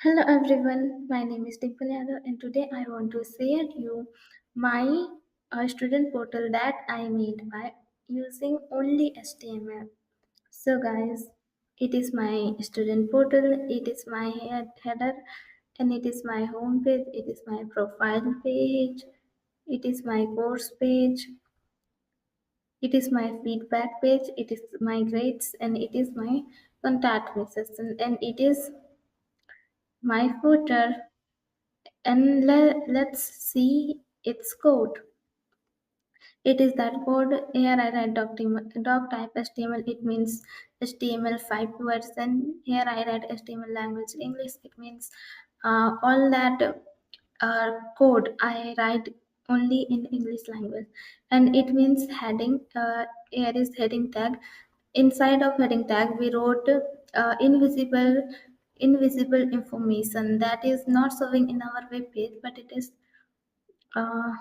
Hello everyone, my name is Dimple Yadav and today I want to share you my student portal that I made by using only HTML. So guys, it is my student portal, it is my header and it is my home page, it is my profile page, it is my course page, it is my feedback page, it is my grades and it is my contact me section and it is my footer. And let's see its code. It is that code. Here I write doc type HTML. It means HTML5 version. Here I write HTML language English. It means all that code I write only in English language. And it means heading. Here is heading tag. Inside of heading tag, we wrote invisible information that is not showing in our web page, but it is uh,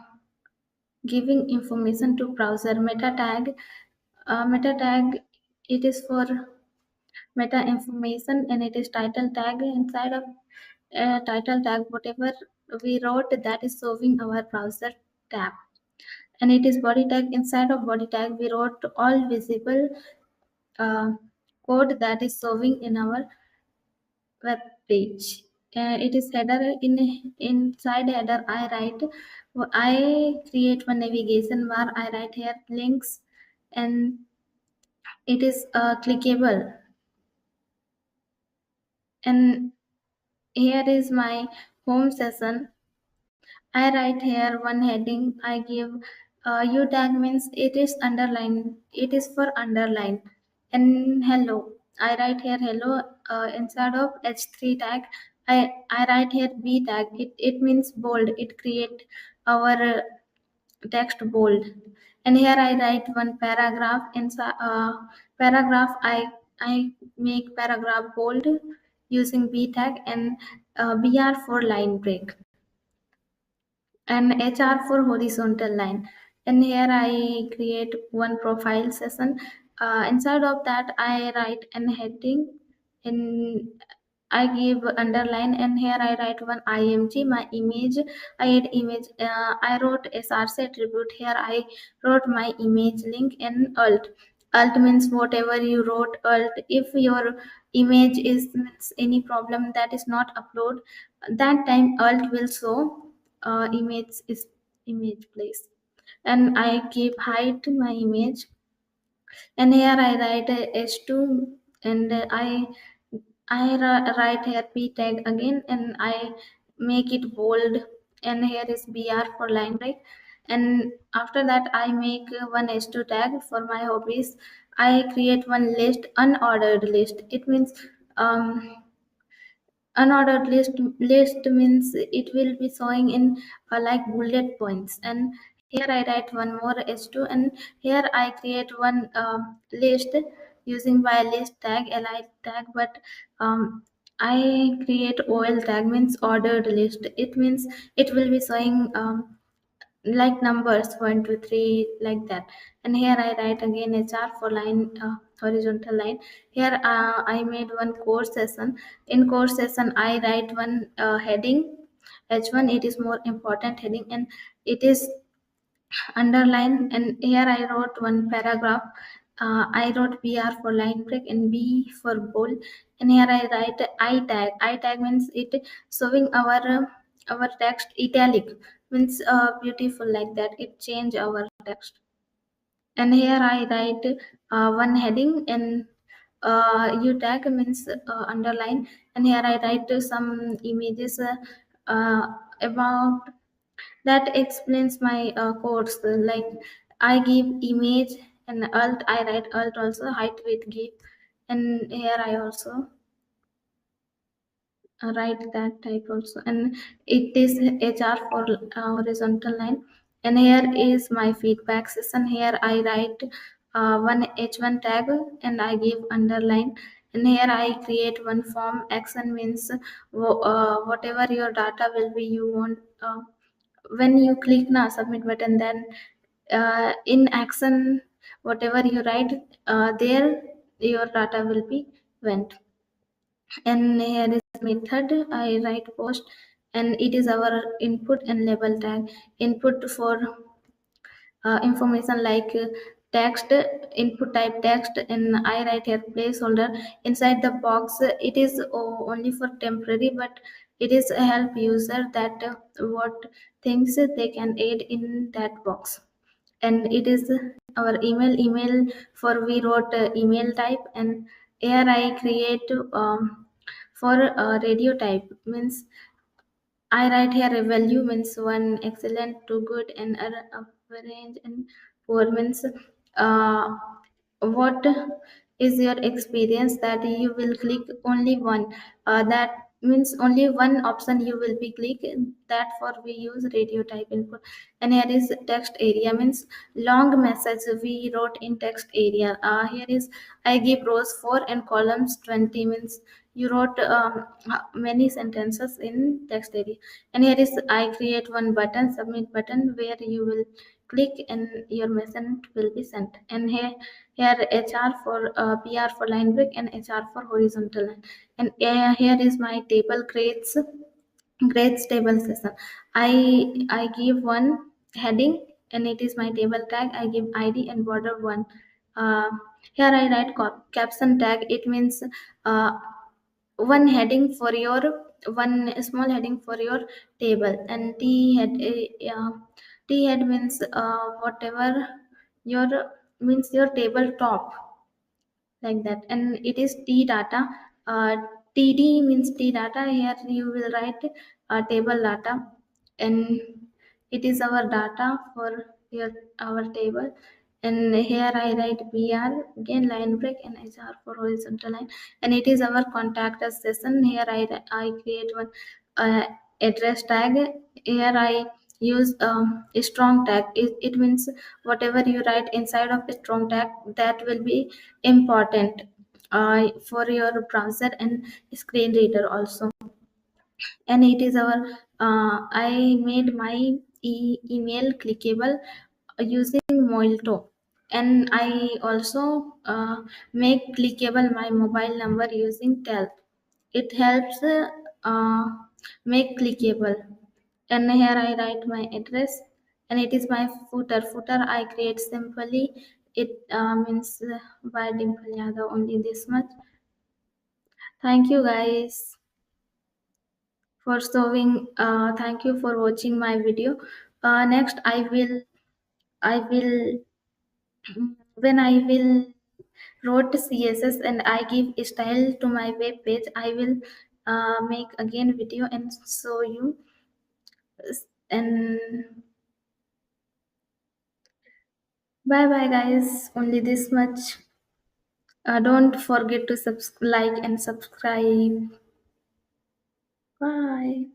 giving information to browser. Meta tag, it is for meta information and it is title tag. Inside of title tag, whatever we wrote, that is showing our browser tab. And it is body tag. Inside of body tag, we wrote all visible uh, code that is showing in our web page. It is header. Inside header I create one navigation bar. I write here links and it is clickable. And here is my home session. I write here one heading. I give U tag means it is underline. It is for underline. And hello. I write here hello inside of H3 tag. I write here B tag. It means bold. It create our text bold. And here I write one paragraph. Inside paragraph I make paragraph bold using B tag and BR for line break and HR for horizontal line. And here I create one profile session. Inside of that, I write an heading. In I give underline, and here I write one img my image. I add image. I wrote src attribute. Here I wrote my image link and alt. Alt means whatever you wrote alt. If your image is means any problem that is not upload, that time alt will show image is image place. And I keep height my image, and here I write a h2 and write here p tag again and I make it bold. And here is br for line break. And after that I make one h2 tag for my hobbies. I create one list, unordered list. It means um unordered list means it will be showing in like bullet points. And here I write one more h2 and here I create one list using by list tag li tag. But I create ol tag means ordered list. It means it will be showing like numbers 1 2 3 like that. And here I write again hr for line horizontal line. Here I made one course session. In course session I write one heading h1. It is more important heading and it is underline. And here I wrote one paragraph. I wrote br for line break and b for bold. And here I write I tag means it showing our text italic means beautiful like that. It change our text. And here I write one heading and u tag means underline. And here I write some images about that explains my course. Like I give image and alt. I write alt also height width give. And here I also write that type also. And it is hr for horizontal line. And here is my feedback session. Here I write one h1 tag and I give underline. And here I create one form action means whatever your data will be you want. When you click na submit button, then in action whatever you write there your data will be went. And here is method. I write post, and it is our input and label tag. Input for information like text, input type text, and I write here placeholder inside the box. It is only for temporary, but it is a help user that what things they can add in that box. And it is our email for we wrote email type. And here I create for radio type means I write here a value means one, excellent, to good, and average, and poor means uh, what is your experience that you will click only one. That means only one option you will be click. That for we use radio type input. And here is text area means long message we wrote in text area. Here is I give rows 4 and columns 20 means you wrote many sentences in text area. And here is I create one button, submit button, where you will click and your message will be sent. And here HR for PR for line break, and HR for horizontal line. And here is my table grades table session. I give one heading, and it is my table tag. I give ID and border one. uh, Here I write caption tag. It means uh, one heading for your one small heading for your table. And t head means whatever your means your table top, like that. And it is t data. uh, td means t data. Here you will write table data, and it is our data for your our table. And here I write br, again line break, and hr for horizontal line. And it is our contact us session. Here I create one address tag. Here I use a strong tag. It means whatever you write inside of a strong tag, that will be important for your browser and screen reader also. And it is our I made my email clickable using Molto. And I also make clickable my mobile number using tel. It helps make clickable. And here I write my address, and it is my footer. I create simply. It means by Dimple Yadav, only this much. Thank you guys for showing. Thank you for watching my video. Next I will when I will wrote css and I give style to my web page, I will make again video and show you. And bye bye guys, only this much. Don't forget to like and subscribe. Bye.